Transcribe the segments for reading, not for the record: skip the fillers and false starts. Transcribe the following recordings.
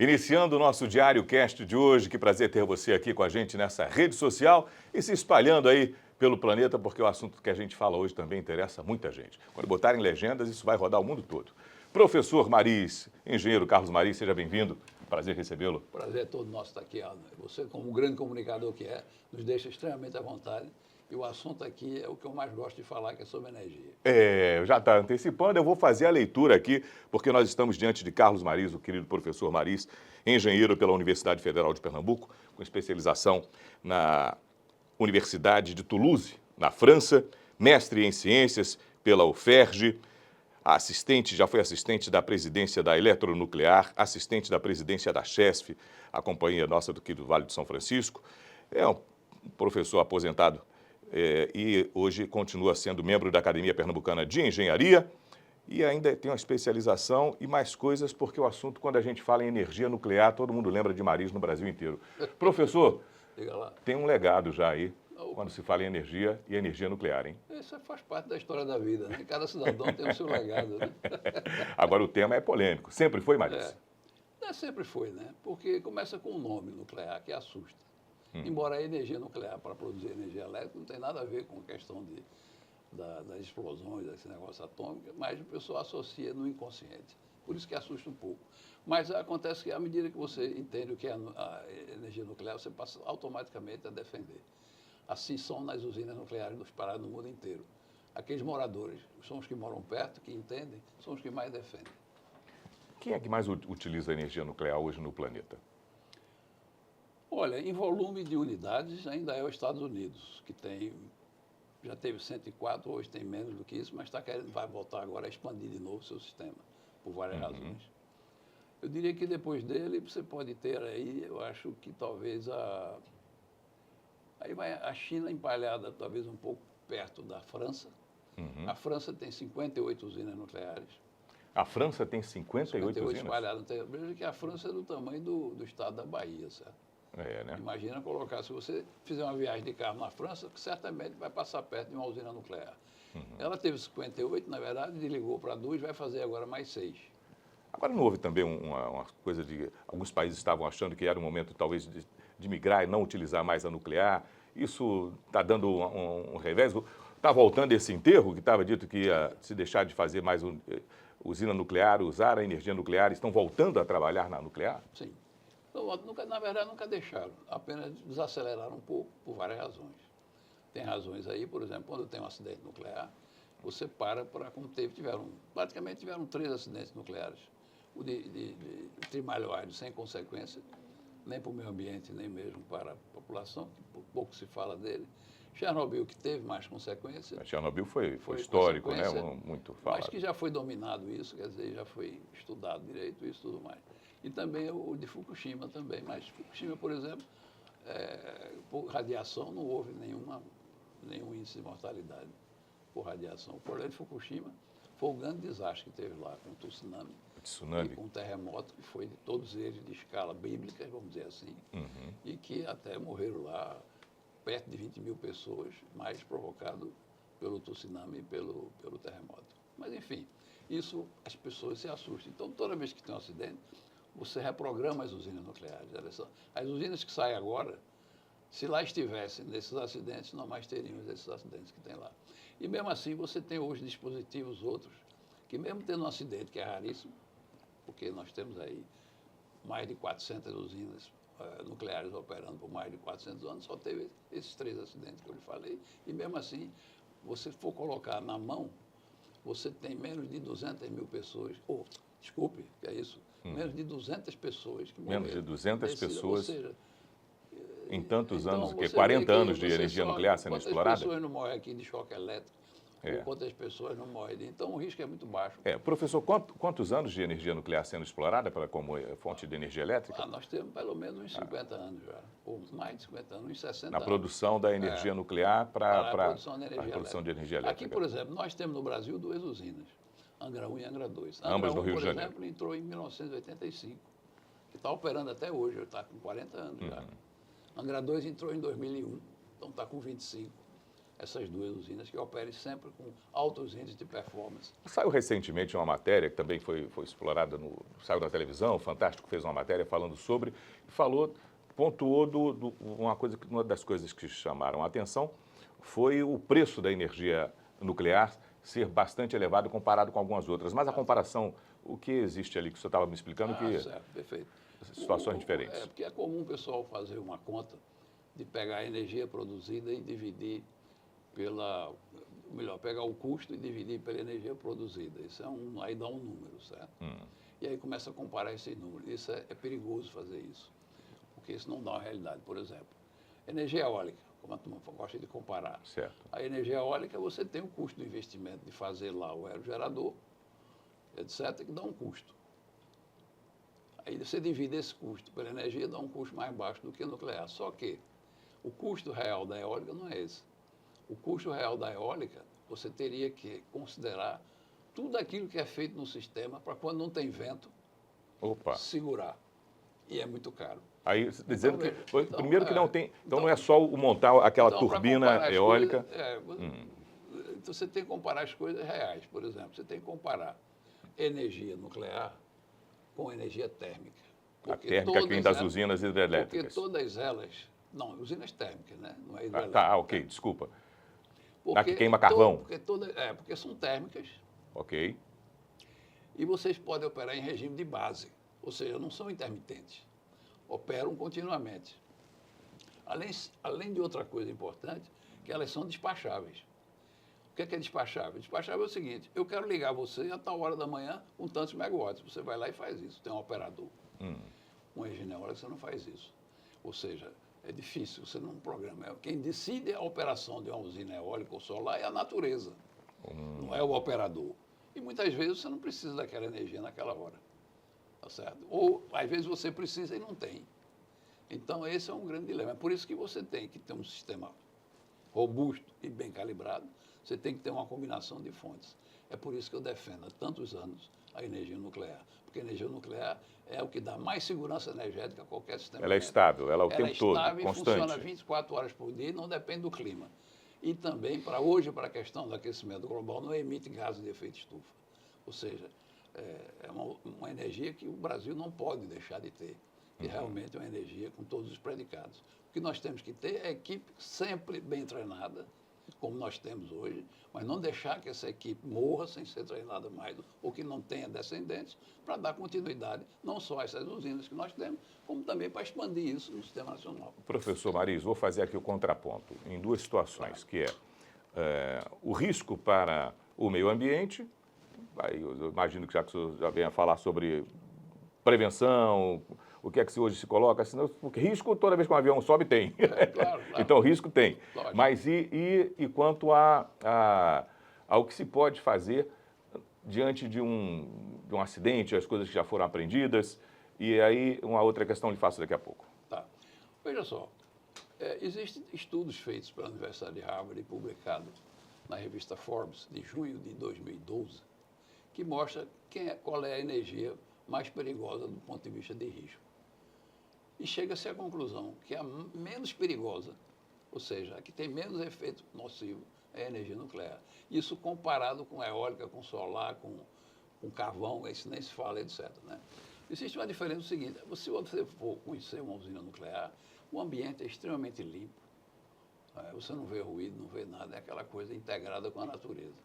Iniciando o nosso Diário Cast de hoje, que prazer ter você aqui com a gente nessa rede social e se espalhando aí pelo planeta, porque o assunto que a gente fala hoje também interessa muita gente. Quando botarem legendas, isso vai rodar o mundo todo. Professor Maris, engenheiro Carlos Maris, seja bem-vindo. Prazer recebê-lo. Prazer é todo nosso estar aqui, Aldo. Você, como um grande comunicador que é, nos deixa extremamente à vontade. E o assunto aqui é o que eu mais gosto de falar, que é sobre energia. Já está antecipando, eu vou fazer a leitura aqui, porque nós estamos diante de Carlos Maris, o querido professor Maris, engenheiro pela Universidade Federal de Pernambuco, com especialização na Universidade de Toulouse, na França, mestre em ciências pela UFERJ, já foi assistente da presidência da Eletronuclear, assistente da presidência da CHESF, a companhia nossa aqui do Vale do São Francisco. É um professor aposentado e hoje continua sendo membro da Academia Pernambucana de Engenharia e ainda tem uma especialização e mais coisas, porque o assunto, quando a gente fala em energia nuclear, todo mundo lembra de Maris no Brasil inteiro. Professor, tem um legado já aí, quando se fala em energia e energia nuclear, hein? Isso faz parte da história da vida, né? Cada cidadão tem o seu legado, né? Agora, o tema é polêmico. Sempre foi, Maris? Sempre foi, né? Porque começa com o nome nuclear, que assusta. Embora a energia nuclear para produzir energia elétrica não tem nada a ver com a questão das explosões, desse negócio atômico, mas o pessoal associa no inconsciente. Por isso que assusta um pouco. Mas acontece que à medida que você entende o que é a energia nuclear, você passa automaticamente a defender. Assim são nas usinas nucleares disparadas no mundo inteiro. Aqueles moradores, são os que moram perto, que entendem, são os que mais defendem. Quem é que mais utiliza a energia nuclear hoje no planeta? Olha, em volume de unidades ainda é os Estados Unidos, que já teve 104, hoje tem menos do que isso, mas vai voltar agora a expandir de novo o seu sistema, por várias razões. Eu diria que depois dele você pode ter aí, eu acho que talvez aí vai a China empalhada talvez um pouco perto da França. A França tem 58 usinas nucleares. A França tem 58 usinas? Espalhadas. Veja que a França é do tamanho do estado da Bahia, certo? Né? Imagina colocar, se você fizer uma viagem de carro na França, certamente vai passar perto de uma usina nuclear. Ela teve 58, na verdade, desligou para 2, vai fazer agora mais 6. Agora, não houve também uma coisa de... Alguns países estavam achando que era o momento, talvez, de migrar e não utilizar mais a nuclear. Isso está dando um revés? Está voltando esse enterro, que estava dito que ia se deixar de fazer mais usina nuclear, usar a energia nuclear, estão voltando a trabalhar na nuclear? Sim. Então, na verdade, nunca deixaram, apenas desaceleraram um pouco, por várias razões. Tem razões aí, por exemplo, quando tem um acidente nuclear, você como praticamente tiveram 3 acidentes nucleares. O de Trimalhoide sem consequência, nem para o meio ambiente, nem mesmo para a população, que pouco se fala dele. Chernobyl, que teve mais consequências. Chernobyl foi histórico, né? Muito falado. Mas que já foi dominado isso, quer dizer, já foi estudado direito isso e tudo mais. E também o de Fukushima também. Mas Fukushima, por exemplo, por radiação não houve nenhum índice de mortalidade por radiação. O problema de Fukushima foi o grande desastre que teve lá com o tsunami. E com o terremoto, que foi de todos eles de escala bíblica, vamos dizer assim, e que até morreram lá perto de 20 mil pessoas, mais provocado pelo tsunami e pelo terremoto. Mas, enfim, isso as pessoas se assustam. Então, toda vez que tem um acidente, você reprograma as usinas nucleares. As usinas que saem agora, se lá estivessem nesses acidentes, não mais teríamos esses acidentes que tem lá. E mesmo assim, você tem hoje dispositivos outros, que mesmo tendo um acidente, que é raríssimo, porque nós temos aí mais de 400 usinas nucleares operando por mais de 400 anos, só teve esses 3 acidentes que eu lhe falei, e mesmo assim, você for colocar na mão, você tem menos de 200 mil pessoas, desculpe, que é isso, menos de 200 pessoas que morreram. Menos de 200 pessoas, ou seja, em tantos então, anos, 40 anos de energia nuclear sendo explorada? Quantas pessoas não morrem aqui de choque elétrico? Quantas pessoas não morrem? Então, o risco é muito baixo. Professor, quantos anos de energia nuclear sendo explorada como fonte de energia elétrica? Nós temos pelo menos uns 50 anos já, ou mais de 50 anos, uns 60 anos. Na produção da energia nuclear para a produção de energia elétrica. Aqui, por exemplo, nós temos no Brasil 2 usinas, Angra 1 e Angra 2. Ambas no Rio de Janeiro. Por exemplo, entrou em 1985, que está operando até hoje, está com 40 anos já. Angra 2 entrou em 2001, então está com 25. essas duas usinas que operem sempre com altos índices de performance. Saiu recentemente uma matéria que também foi explorada, saiu na televisão, o Fantástico fez uma matéria falando sobre, pontuou uma das coisas que chamaram a atenção foi o preço da energia nuclear ser bastante elevado comparado com algumas outras. Mas a comparação, o que existe ali que o senhor estava me explicando, Certo, perfeito. Situações diferentes. É porque é comum o pessoal fazer uma conta de pegar a energia produzida e dividir pegar o custo e dividir pela energia produzida. Isso aí dá um número, certo? E aí começa a comparar esse número. Isso é perigoso fazer isso, porque isso não dá uma realidade. Por exemplo, energia eólica, como a turma gosta de comparar. Certo. A energia eólica, você tem o custo do investimento de fazer lá o aerogerador, etc., que dá um custo. Aí você divide esse custo pela energia, dá um custo mais baixo do que nuclear. Só que o custo real da eólica não é esse. O custo real da eólica, você teria que considerar tudo aquilo que é feito no sistema para quando não tem vento, segurar. E é muito caro. Aí, dizendo então, que, primeiro que não tem, então não é só o montar aquela turbina eólica. Então você tem que comparar as coisas reais. Por exemplo, você tem que comparar energia nuclear com energia térmica. A térmica que vem das usinas hidrelétricas. Porque todas elas... Não, usinas térmicas, né? Não é hidrelétrica. Ok, desculpa. A que queima carvão. Porque são térmicas. Ok. E vocês podem operar em regime de base, ou seja, não são intermitentes. Operam continuamente. Além de outra coisa importante, que elas são despacháveis. O que é despachável? Despachável é o seguinte, eu quero ligar você a tal hora da manhã com tantos megawatts. Você vai lá e faz isso, tem um operador. Com energia eólica você não faz isso. Ou seja, é difícil, você não programa. Quem decide a operação de uma usina eólica ou solar é a natureza, não é o operador. E muitas vezes você não precisa daquela energia naquela hora, tá certo? Ou às vezes você precisa e não tem. Então esse é um grande dilema. É por isso que você tem que ter um sistema robusto e bem calibrado, você tem que ter uma combinação de fontes. É por isso que eu defendo há tantos anos a energia nuclear. Porque a energia nuclear é o que dá mais segurança energética a qualquer sistema. Ela é estável, ela é o tempo todo, estável e constante. Funciona 24 horas por dia e não depende do clima. E também, para a questão do aquecimento global, não emite gases de efeito estufa. Ou seja, é uma energia que o Brasil não pode deixar de ter. E realmente é uma energia com todos os predicados. O que nós temos que ter é equipe sempre bem treinada, como nós temos hoje, mas não deixar que essa equipe morra sem ser treinada mais, ou que não tenha descendentes, para dar continuidade, não só a essas usinas que nós temos, como também para expandir isso no sistema nacional. Professor Maris, vou fazer aqui o contraponto em duas situações, que o risco para o meio ambiente, eu imagino que já que o senhor já venha falar sobre prevenção, o que é que hoje se coloca, senão, porque risco toda vez que um avião sobe tem. Claro. Então risco tem. Lógico. Mas e quanto ao que se pode fazer diante de um acidente, as coisas que já foram aprendidas, e aí uma outra questão eu lhe faço daqui a pouco. Tá. Veja só, existem estudos feitos pela Universidade de Harvard e publicados na revista Forbes, de junho de 2012, que mostra qual é a energia mais perigosa do ponto de vista de risco. E chega-se à conclusão que a menos perigosa, ou seja, a que tem menos efeito nocivo, é a energia nuclear. Isso comparado com a eólica, com solar, com carvão, isso nem se fala, etc. Né? Existe uma diferença no seguinte, se você for conhecer uma usina nuclear, o ambiente é extremamente limpo, você não vê ruído, não vê nada, é aquela coisa integrada com a natureza.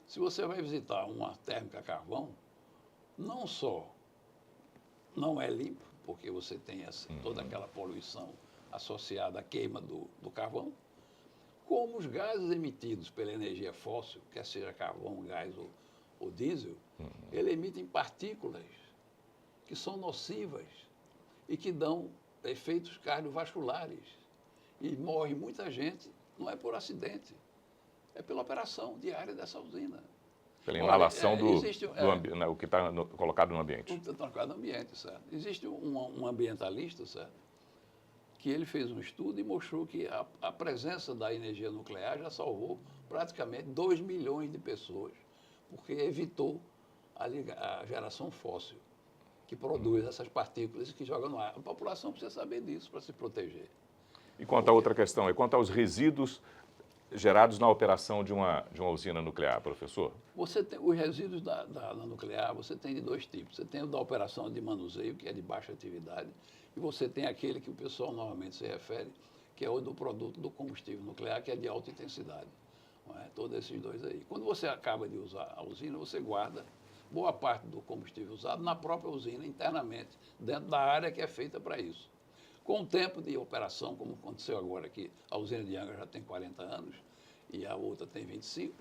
Se você vai visitar uma térmica a carvão, não só não é limpo, porque você tem toda aquela poluição associada à queima do carvão, como os gases emitidos pela energia fóssil, quer seja carvão, gás ou diesel, ele emitem partículas que são nocivas e que dão efeitos cardiovasculares. E morre muita gente, não é por acidente, é pela operação diária dessa usina. Pela inalação o que está colocado no ambiente. Está colocado no ambiente, certo? Existe um ambientalista, certo? Que ele fez um estudo e mostrou que a presença da energia nuclear já salvou praticamente 2 milhões de pessoas, porque evitou a geração fóssil, que produz essas partículas que jogam no ar. A população precisa saber disso para se proteger. E quanto à outra questão, quanto aos resíduos gerados na operação de uma usina nuclear, professor? Você tem os resíduos da nuclear, você tem de dois tipos. Você tem o da operação de manuseio, que é de baixa atividade, e você tem aquele que o pessoal normalmente se refere, que é o do produto do combustível nuclear, que é de alta intensidade. Não é? Todos esses dois aí. Quando você acaba de usar a usina, você guarda boa parte do combustível usado na própria usina, internamente, dentro da área que é feita para isso. Com o tempo de operação, como aconteceu agora aqui, a usina de Angra já tem 40 anos e a outra tem 25,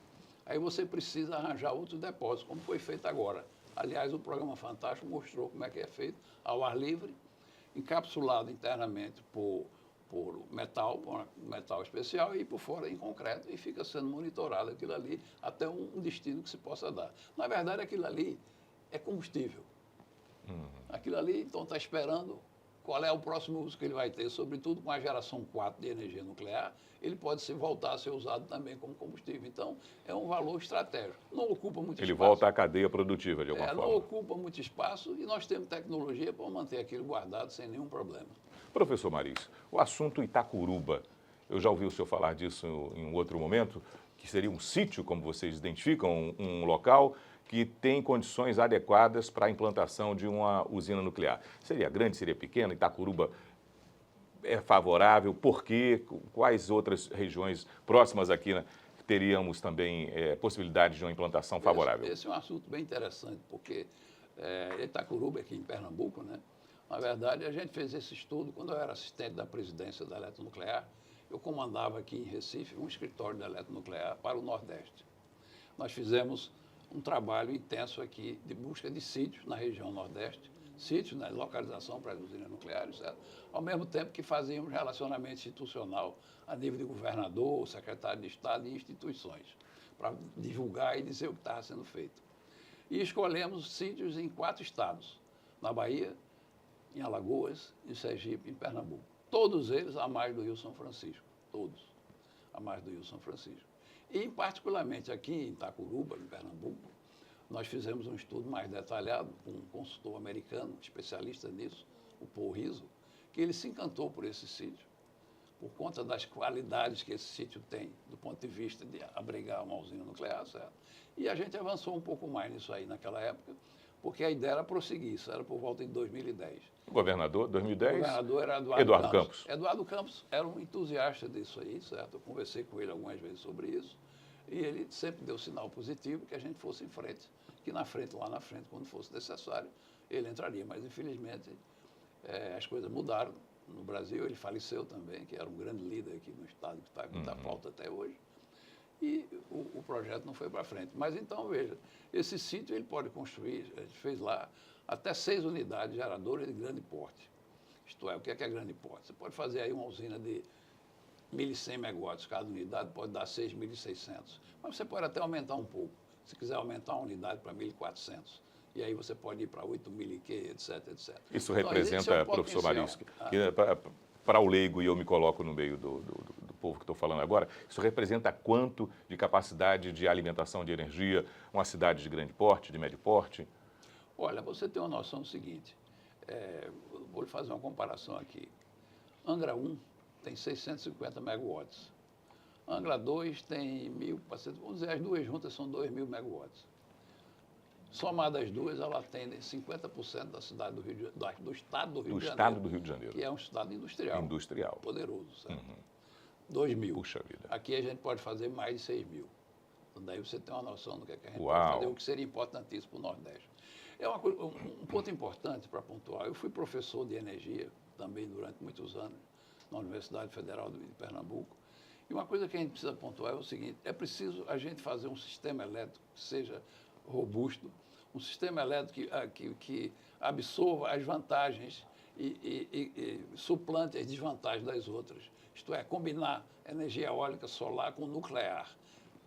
aí você precisa arranjar outros depósitos, como foi feito agora. Aliás, o programa Fantástico mostrou como é que é feito ao ar livre, encapsulado internamente por metal especial e por fora em concreto, e fica sendo monitorado aquilo ali até um destino que se possa dar. Na verdade, aquilo ali é combustível. Aquilo ali, então, está esperando qual é o próximo uso que ele vai ter, sobretudo com a geração 4 de energia nuclear, ele pode voltar a ser usado também como combustível. Então, é um valor estratégico. Não ocupa muito espaço. Ele volta à cadeia produtiva, de alguma forma. Não ocupa muito espaço e nós temos tecnologia para manter aquilo guardado sem nenhum problema. Professor Maris, o assunto Itacuruba, eu já ouvi o senhor falar disso em um outro momento, que seria um sítio, como vocês identificam, um local que tem condições adequadas para a implantação de uma usina nuclear. Seria grande, seria pequena? Itacuruba é favorável? Por quê? Quais outras regiões próximas aqui, né, teríamos também possibilidade de uma implantação favorável? Esse é um assunto bem interessante, porque Itacuruba, aqui em Pernambuco, né? Na verdade, a gente fez esse estudo quando eu era assistente da presidência da Eletronuclear. Eu comandava aqui em Recife um escritório da Eletronuclear para o Nordeste. Nós fizemos um trabalho intenso aqui de busca de sítios na região Nordeste, sítios, né, localização para as usinas nucleares, certo? Ao mesmo tempo que fazíamos relacionamento institucional a nível de governador, secretário de Estado e instituições, para divulgar e dizer o que estava sendo feito. E escolhemos sítios em 4 estados, na Bahia, em Alagoas, em Sergipe, em Pernambuco. Todos eles a mais do Rio São Francisco, todos a mais do Rio São Francisco. E, particularmente aqui em Itacuruba, em Pernambuco, nós fizemos um estudo mais detalhado com um consultor americano, especialista nisso, o Paul Rizzo, que ele se encantou por esse sítio, por conta das qualidades que esse sítio tem, do ponto de vista de abrigar uma usina nuclear, certo? E a gente avançou um pouco mais nisso aí naquela época, porque a ideia era prosseguir, isso era por volta de 2010. O governador, 2010? O governador era Eduardo Campos. Eduardo Campos era um entusiasta disso aí, certo? Eu conversei com ele algumas vezes sobre isso, e ele sempre deu sinal positivo que a gente fosse em frente, que lá na frente, quando fosse necessário, ele entraria. Mas, infelizmente, as coisas mudaram no Brasil, ele faleceu também, que era um grande líder aqui no Estado, que está com muita falta até hoje, e o projeto não foi para frente. Mas, então, veja, esse sítio ele pode construir, a gente fez lá, até 6 unidades geradoras de grande porte. Isto é, o que é grande porte? Você pode fazer aí uma usina de 1.100 megawatts, cada unidade pode dar 6.600. Mas você pode até aumentar um pouco. Se quiser aumentar uma unidade para 1.400. E aí você pode ir para 8.000 e quê, etc, etc. Isso representa, professor Maris, para o leigo, e eu me coloco no meio do povo que estou falando agora, isso representa quanto de capacidade de alimentação de energia uma cidade de grande porte, de médio porte? Olha, você tem uma noção do seguinte, vou lhe fazer uma comparação aqui. Angra 1 tem 650 megawatts. Angra 2 tem 1.400, vamos dizer, as duas juntas são 2.000 megawatts. Somadas as duas, ela atende 50% da cidade do estado do Rio de Janeiro. Do estado do Rio de Janeiro. Que é um estado industrial. Industrial. Poderoso, certo? 2.000. Puxa vida. Aqui a gente pode fazer mais de 6.000. Então, daí você tem uma noção do que a gente Uau. pode fazer, o que seria importantíssimo para o Nordeste. Um ponto importante para pontuar. Eu fui professor de energia também durante muitos anos na Universidade Federal de Pernambuco. E uma coisa que a gente precisa pontuar é o seguinte, é preciso a gente fazer um sistema elétrico que seja robusto, um sistema elétrico que absorva as vantagens e suplante as desvantagens das outras. Isto é, combinar energia eólica solar com nuclear,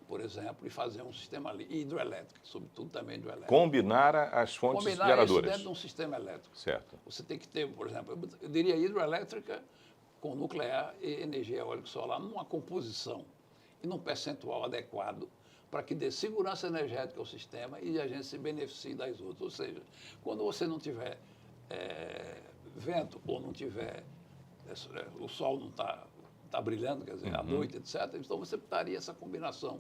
por exemplo, e fazer um sistema hidroelétrico, sobretudo também hidroelétrico. Combinar as fontes geradoras. Combinar isso dentro de um sistema elétrico. Certo. Você tem que ter, por exemplo, eu diria hidroelétrica com nuclear e energia eólica solar numa composição e num percentual adequado para que dê segurança energética ao sistema e a gente se beneficie das outras. Ou seja, quando você não tiver vento ou não tiver, o sol não está está brilhando, quer dizer, à noite, etc. Então você estaria essa combinação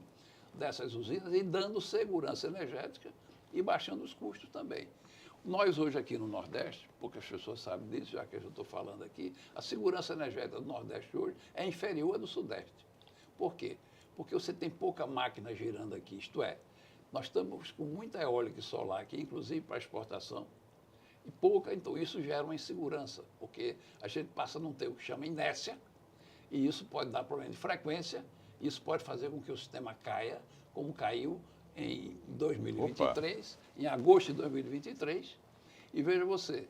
dessas usinas e dando segurança energética e baixando os custos também. Nós hoje aqui no Nordeste, poucas pessoas sabem disso, já que eu estou falando aqui, a segurança energética do Nordeste hoje é inferior à do Sudeste. Por quê? Porque você tem pouca máquina girando aqui, isto é, nós estamos com muita eólica e solar aqui, inclusive para exportação, e pouca, então isso gera uma insegurança, porque a gente passa a não ter o que chama inércia, e isso pode dar problema de frequência, isso pode fazer com que o sistema caia, como caiu em 2023, em agosto de 2023, e veja você,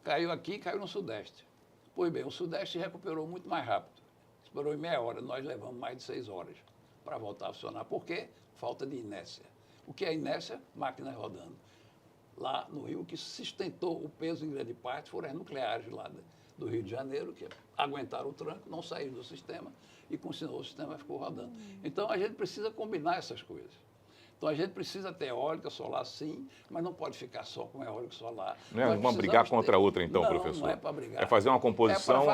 caiu aqui, caiu no Sudeste. Pois bem, o Sudeste recuperou muito mais rápido, esperou em meia hora, nós levamos mais de 6 horas para voltar a funcionar. Por quê? Falta de inércia. O que é inércia? Máquinas rodando. Lá no Rio, o que sustentou o peso em grande parte foram as nucleares lá do Rio de Janeiro, que aguentaram o tranco, não saíram do sistema e continuou o sistema, ficou rodando. Então, a gente precisa combinar essas coisas. Então, a gente precisa ter eólica, solar, sim, mas não pode ficar só com eólica e solar. Não é uma brigar contra a outra, então, não, professor? Não é para brigar. É fazer uma composição,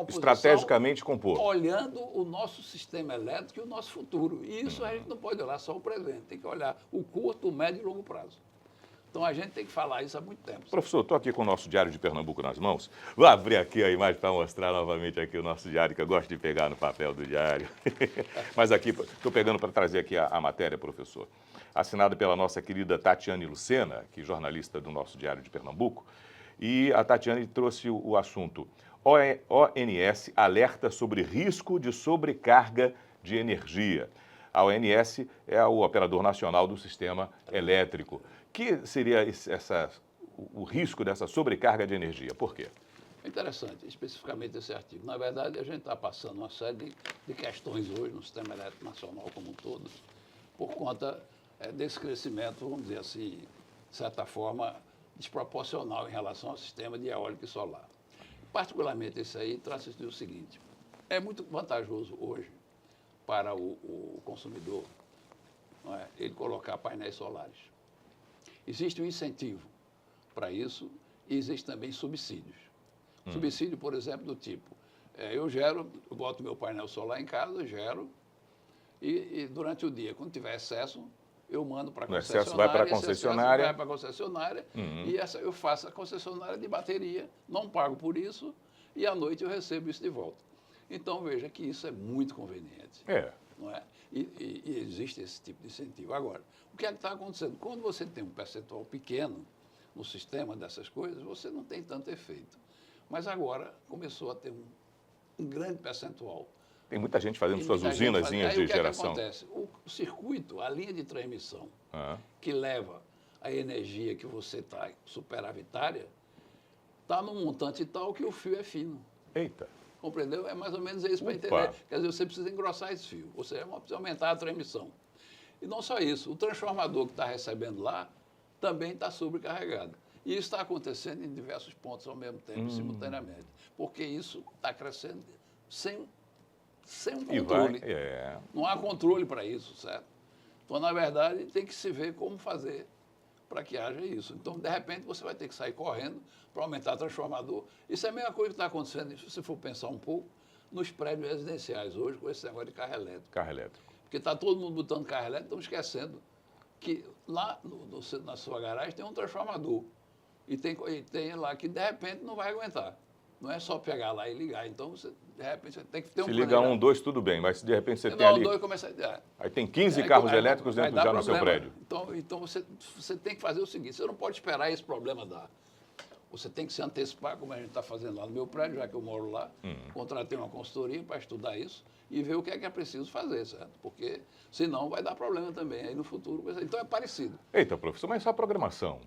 estrategicamente compor. Olhando o nosso sistema elétrico e o nosso futuro. E isso a gente não pode olhar só o presente, tem que olhar o curto, o médio e o longo prazo. Então, a gente tem que falar isso há muito tempo. Professor, estou aqui com o nosso Diário de Pernambuco nas mãos. Vou abrir aqui a imagem para mostrar novamente aqui o nosso diário, que eu gosto de pegar no papel do diário. Mas aqui, estou pegando para trazer aqui a matéria, professor. Assinada pela nossa querida Tatiane Lucena, que é jornalista do nosso Diário de Pernambuco. E a Tatiane trouxe o assunto ONS alerta sobre risco de sobrecarga de energia. A ONS é o operador nacional do sistema elétrico. Que seria o risco dessa sobrecarga de energia? Por quê? É interessante, especificamente esse artigo. Na verdade, a gente está passando uma série de questões hoje no sistema elétrico nacional como um todo, por conta desse crescimento, vamos dizer assim, de certa forma, desproporcional em relação ao sistema de eólica e solar. Particularmente esse aí trata-se do seguinte: é muito vantajoso hoje para o consumidor, não é, ele colocar painéis solares. Existe um incentivo para isso e existe também subsídios. Subsídio, por exemplo, do tipo, eu boto meu painel solar em casa, gero, e durante o dia, quando tiver excesso, eu mando para a concessionária. O excesso vai para a concessionária. Vai para a concessionária e eu faço a concessionária de bateria, não pago por isso, e à noite eu recebo isso de volta. Então, veja que isso é muito conveniente. Não é? E existe esse tipo de incentivo. Agora, o que é que está acontecendo? Quando você tem um percentual pequeno no sistema dessas coisas, você não tem tanto efeito. Mas agora começou a ter um grande percentual. Tem muita gente fazendo suas usinazinhas de geração. O que acontece? O circuito, a linha de transmissão que leva a energia que você está superavitária, está num montante tal que o fio é fino. Eita! Compreendeu? É mais ou menos isso para entender. Quer dizer, você precisa engrossar esse fio, ou seja, precisa aumentar a transmissão. E não só isso, o transformador que está recebendo lá também está sobrecarregado. E isso está acontecendo em diversos pontos ao mesmo tempo, simultaneamente. Porque isso está crescendo sem um controle. Não há controle para isso, certo? Então, na verdade, tem que se ver como fazer para que haja isso. Então, de repente, você vai ter que sair correndo para aumentar o transformador. Isso é a mesma coisa que está acontecendo, se você for pensar um pouco, nos prédios residenciais hoje, com esse negócio de carro elétrico. Carro elétrico. Porque está todo mundo botando carro elétrico, estão esquecendo que lá na sua garagem tem um transformador. E tem lá que, de repente, não vai aguentar. Não é só pegar lá e ligar. Então, você, de repente, você tem que ter um planejamento. Se ligar 1, 2, tudo bem, mas se de repente você tem ali... 2 começa a... Aí tem 15 carros elétricos dentro já no seu prédio. Então você tem que fazer o seguinte, você não pode esperar esse problema dar. Você tem que se antecipar, como a gente está fazendo lá no meu prédio, já que eu moro lá, contratei uma consultoria para estudar isso e ver o que é preciso fazer, certo? Porque senão vai dar problema também aí no futuro. Então é parecido. Eita, professor, mas só a programação.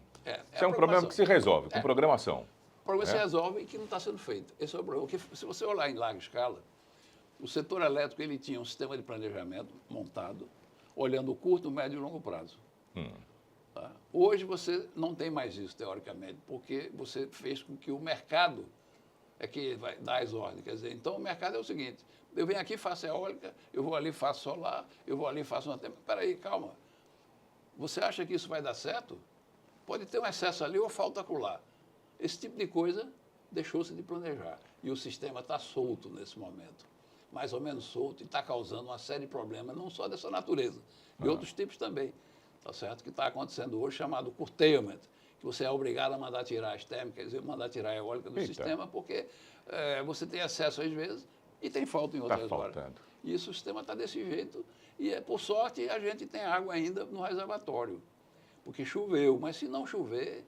Isso é um problema que se resolve com programação. O problema se resolve e que não está sendo feito. Esse é o problema. Porque se você olhar em larga escala, o setor elétrico ele tinha um sistema de planejamento montado, olhando o curto, médio e longo prazo. Tá? Hoje você não tem mais isso, teoricamente, porque você fez com que o mercado é que vai dar as ordens. Quer dizer, então o mercado é o seguinte, eu venho aqui, faço eólica, eu vou ali, faço solar, eu vou ali, faço uma... Espera aí, calma. Você acha que isso vai dar certo? Pode ter um excesso ali ou falta acolá. Esse tipo de coisa deixou-se de planejar. E o sistema está solto nesse momento. mais ou menos solto e está causando uma série de problemas, não só dessa natureza, de outros tipos também, tá certo? Que está acontecendo hoje, chamado curtailment, que você é obrigado a mandar tirar as térmicas, quer dizer, mandar tirar a eólica do sistema, porque você tem acesso às vezes e tem falta em outras horas. E isso, o sistema está desse jeito e, por sorte, a gente tem água ainda no reservatório, porque choveu, mas se não chover,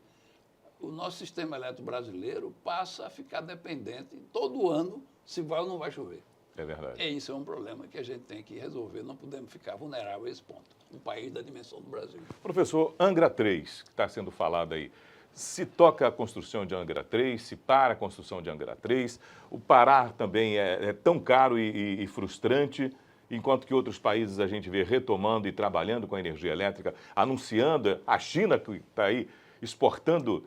o nosso sistema elétrico brasileiro passa a ficar dependente todo ano se vai ou não vai chover. É verdade. E isso é um problema que a gente tem que resolver. Não podemos ficar vulneráveis a esse ponto. Um país da dimensão do Brasil. Professor, Angra 3, que está sendo falado aí, se toca a construção de Angra 3, se para a construção de Angra 3, o parar também é tão caro e frustrante, enquanto que outros países a gente vê retomando e trabalhando com a energia elétrica, anunciando, a China que está aí exportando,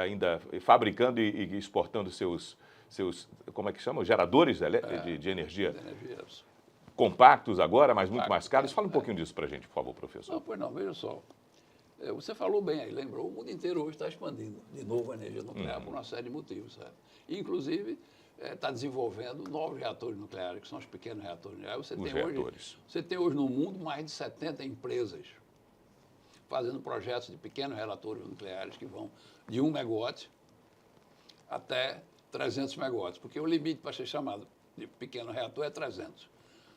ainda fabricando e exportando seus, como é que chama? Geradores de energia compactos agora, mas muito mais caros. Fala um pouquinho disso para a gente, por favor, professor. Não, pois não, veja só. Você falou bem aí, lembrou, o mundo inteiro hoje está expandindo de novo a energia nuclear por uma série de motivos, certo? Inclusive, está desenvolvendo novos reatores nucleares, que são os pequenos reatores nucleares. Você tem hoje no mundo mais de 70 empresas fazendo projetos de pequenos reatores nucleares que vão de 1 megawatt até 300 megawatts, porque o limite para ser chamado de pequeno reator é 300.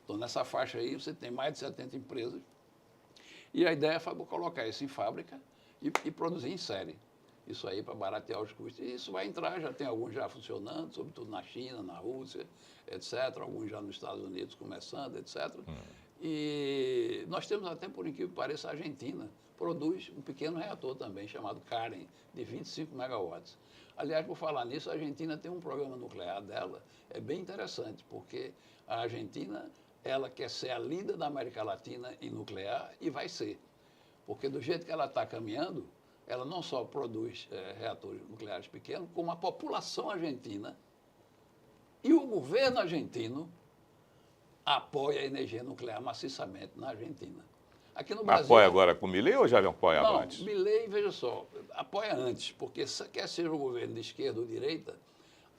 Então, nessa faixa aí, você tem mais de 70 empresas e a ideia é colocar isso em fábrica e produzir em série. Isso aí para baratear os custos. E isso vai entrar, já tem alguns já funcionando, sobretudo na China, na Rússia, etc. Alguns já nos Estados Unidos começando, etc. E nós temos até, por incrível que pareça, a Argentina produz um pequeno reator também, chamado Karen, de 25 megawatts. Aliás, por falar nisso, a Argentina tem um programa nuclear dela, é bem interessante, porque a Argentina, ela quer ser a líder da América Latina em nuclear e vai ser. Porque do jeito que ela está caminhando, ela não só produz reatores nucleares pequenos, como a população argentina e o governo argentino apoia a energia nuclear maciçamente na Argentina. Aqui no Brasil... Apoia agora com o Milei ou já apoiava antes? Não, Milei, veja só, apoia antes, porque quer seja o governo de esquerda ou direita,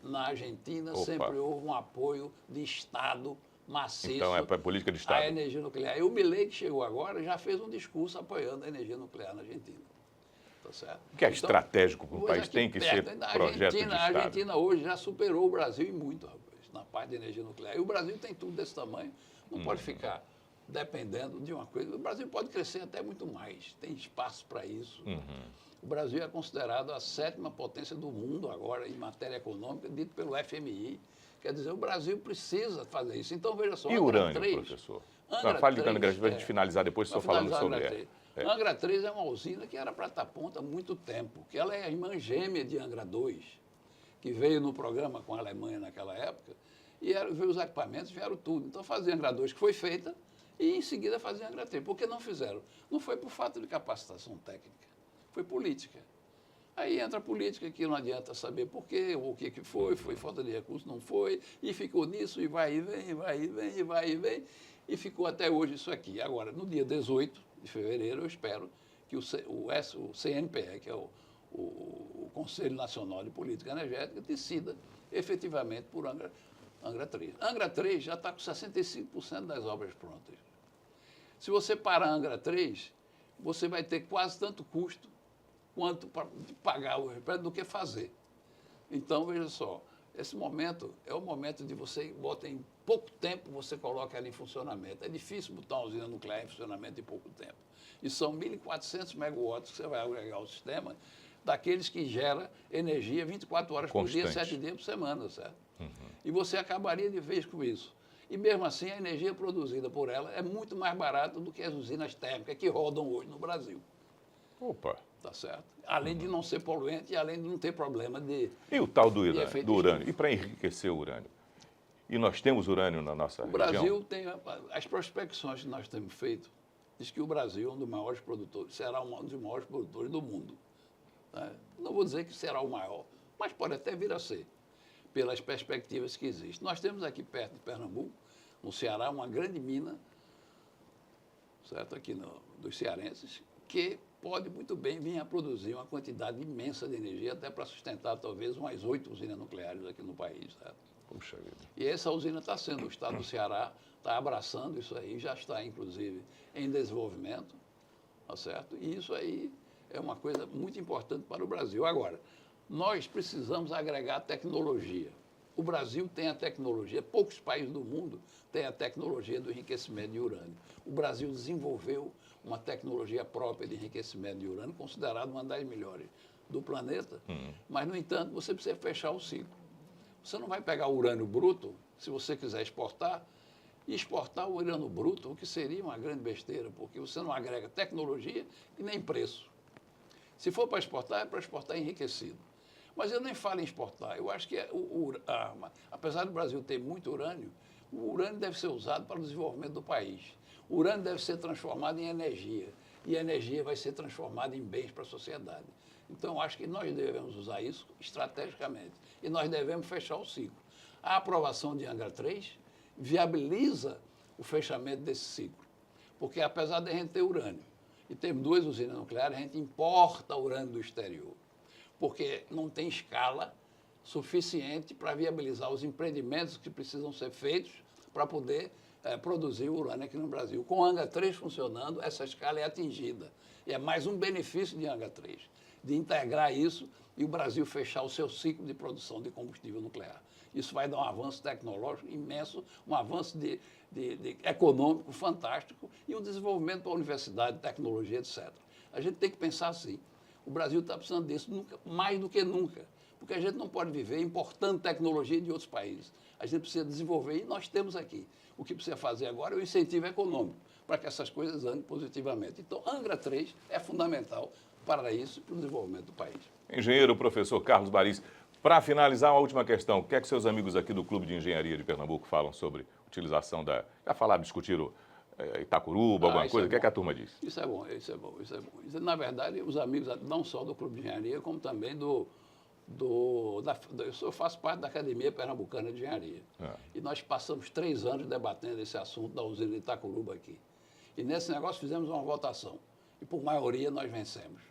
na Argentina sempre houve um apoio de Estado maciço então é para política de Estado. À energia nuclear. E o Milei, que chegou agora, já fez um discurso apoiando a energia nuclear na Argentina. Tá certo? O que é estratégico para um país, tem que ser projeto de Estado. A Argentina hoje já superou o Brasil em muito, rapaz, na parte de energia nuclear. E o Brasil tem tudo desse tamanho, não pode ficar dependendo de uma coisa. O Brasil pode crescer até muito mais, tem espaço para isso. O Brasil é considerado a 7ª potência do mundo agora em matéria econômica, dito pelo FMI. Quer dizer, o Brasil precisa fazer isso. Então, veja só, e urânio, professor? Fale de Angra 3 para a gente finalizar depois, estou falando sobre Angra 3 é uma usina que era para estar pronta há muito tempo, que ela é a irmã gêmea de Angra 2, que veio no programa com a Alemanha naquela época, e veio os equipamentos, vieram tudo. Então, fazia Angra 2, que foi feita, e em seguida fazia Angra 3. Por que não fizeram? Não foi por fato de capacitação técnica, foi política. Aí entra a política, que não adianta saber por quê, ou o que foi falta de recursos, não foi, e ficou nisso, e vai e vem, e vai e vem, e vai e vem, e ficou até hoje isso aqui. Agora, no dia 18 de fevereiro, eu espero que o CNPE, que é o Conselho Nacional de Política Energética, decida efetivamente por Angra 3. Angra 3 já está com 65% das obras prontas. Se você parar Angra 3, você vai ter quase tanto custo quanto para pagar o reparo do que fazer. Então, veja só, esse momento é o momento de você bota em pouco tempo, você coloca ela em funcionamento. É difícil botar uma usina nuclear em funcionamento em pouco tempo. E são 1.400 megawatts que você vai agregar ao sistema, daqueles que gera energia 24 horas por dia, 7 dias por semana, certo? E você acabaria de vez com isso. E mesmo assim, a energia produzida por ela é muito mais barata do que as usinas térmicas que rodam hoje no Brasil. Opa! Tá certo? Além de não ser poluente e além de não ter problema de... E o tal do urânio? E para enriquecer o urânio? E nós temos urânio na nossa região? O Brasil tem... As prospecções que nós temos feito diz que o Brasil é um dos maiores produtores, será um dos maiores produtores do mundo. Né? Não vou dizer que será o maior, mas pode até vir a ser, pelas perspectivas que existem. Nós temos aqui perto de Pernambuco, no Ceará, uma grande mina, certo? Aqui dos cearenses, que pode muito bem vir a produzir uma quantidade imensa de energia, até para sustentar talvez umas 8 usinas nucleares aqui no país. Certo? Puxa vida. E essa usina está sendo, o estado do Ceará está abraçando isso aí, já está, inclusive, em desenvolvimento, tá certo? E isso aí é uma coisa muito importante para o Brasil. Agora, nós precisamos agregar tecnologia. O Brasil tem a tecnologia, poucos países do mundo têm a tecnologia do enriquecimento de urânio. O Brasil desenvolveu uma tecnologia própria de enriquecimento de urânio, considerada uma das melhores do planeta, mas, no entanto, você precisa fechar o ciclo. Você não vai pegar o urânio bruto, se você quiser exportar, e exportar o urânio bruto, o que seria uma grande besteira, porque você não agrega tecnologia e nem preço. Se for para exportar, é para exportar enriquecido. Mas eu nem falo em exportar. Eu acho que apesar do Brasil ter muito urânio, o urânio deve ser usado para o desenvolvimento do país. O urânio deve ser transformado em energia. E a energia vai ser transformada em bens para a sociedade. Então, eu acho que nós devemos usar isso estrategicamente. E nós devemos fechar o ciclo. A aprovação de Angra 3 viabiliza o fechamento desse ciclo. Porque, apesar de a gente ter urânio e ter 2 usinas nucleares, a gente importa urânio do exterior. Porque não tem escala suficiente para viabilizar os empreendimentos que precisam ser feitos para poder produzir o urânio aqui no Brasil. Com o Angra 3 funcionando, essa escala é atingida. E é mais um benefício de Angra 3, de integrar isso e o Brasil fechar o seu ciclo de produção de combustível nuclear. Isso vai dar um avanço tecnológico imenso, um avanço econômico fantástico e um desenvolvimento para a universidade, tecnologia, etc. A gente tem que pensar assim. O Brasil está precisando disso mais do que nunca, porque a gente não pode viver importando tecnologia de outros países. A gente precisa desenvolver e nós temos aqui. O que precisa fazer agora é o incentivo econômico, para que essas coisas andem positivamente. Então, Angra 3 é fundamental para isso e para o desenvolvimento do país. Engenheiro, professor Carlos Maris, para finalizar, uma última questão. O que é que seus amigos aqui do Clube de Engenharia de Pernambuco falam sobre utilização da... Já falaram, discutiram Itacuruba, alguma coisa? O que é que a turma diz? Isso é bom, isso é bom, isso é bom. Isso, na verdade, os amigos não só do Clube de Engenharia, como também eu faço parte da Academia Pernambucana de Engenharia. E nós passamos 3 anos debatendo esse assunto da usina de Itacuruba aqui. E nesse negócio fizemos uma votação. E por maioria nós vencemos.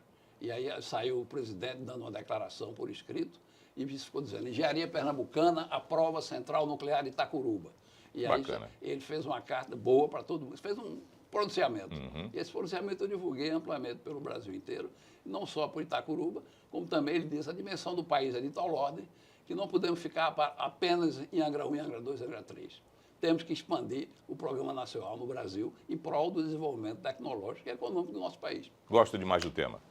E aí saiu o presidente dando uma declaração por escrito e ficou dizendo: Engenharia Pernambucana aprova a Central Nuclear de Itacuruba. E aí ele fez uma carta boa para todo mundo, fez um pronunciamento. E esse pronunciamento eu divulguei amplamente pelo Brasil inteiro, não só por Itacuruba, como também ele diz: a dimensão do país é de tal ordem que não podemos ficar apenas em Angra 1, Angra 2, Angra 3. Temos que expandir o Programa Nacional no Brasil em prol do desenvolvimento tecnológico e econômico do nosso país. Gosto demais do tema.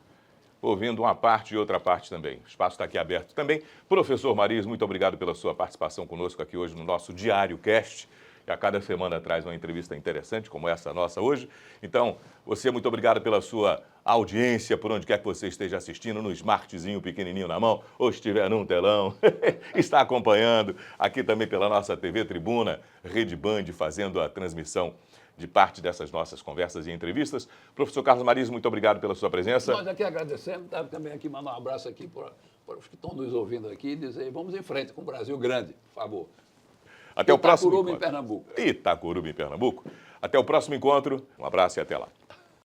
Ouvindo uma parte e outra parte também. O espaço está aqui aberto também. Professor Maris, muito obrigado pela sua participação conosco aqui hoje no nosso Diário Cast, que a cada semana traz uma entrevista interessante, como essa nossa hoje. Então, você, muito obrigado pela sua audiência, por onde quer que você esteja assistindo, no smartzinho pequenininho na mão, ou estiver num telão, está acompanhando aqui também pela nossa TV Tribuna, Rede Band, fazendo a transmissão de parte dessas nossas conversas e entrevistas. Professor Carlos Maris, muito obrigado pela sua presença. Nós aqui agradecemos, também aqui mandar um abraço aqui para os que estão nos ouvindo aqui e dizer: vamos em frente com o Brasil grande, por favor. Até o próximo encontro. Itacuruba, em Pernambuco. Até o próximo encontro. Um abraço e até lá.